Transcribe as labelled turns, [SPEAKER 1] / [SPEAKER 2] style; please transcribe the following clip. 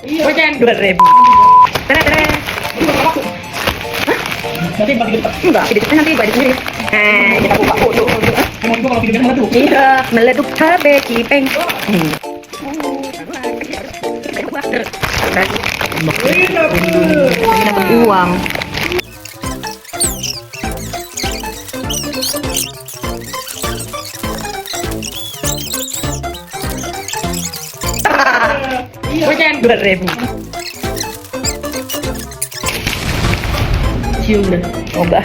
[SPEAKER 1] Goceng 2.000. Tere.
[SPEAKER 2] Nanti bagi depan.
[SPEAKER 1] Enggak, sedikitnya nanti balik sendiri. Nah, kita buka foto.
[SPEAKER 2] Mau juga kalau videonya meleduk.
[SPEAKER 1] Iya, meleduk cabe cipeng. Dapat uang. Goceng 2.000. Cium deh. Oh enggak.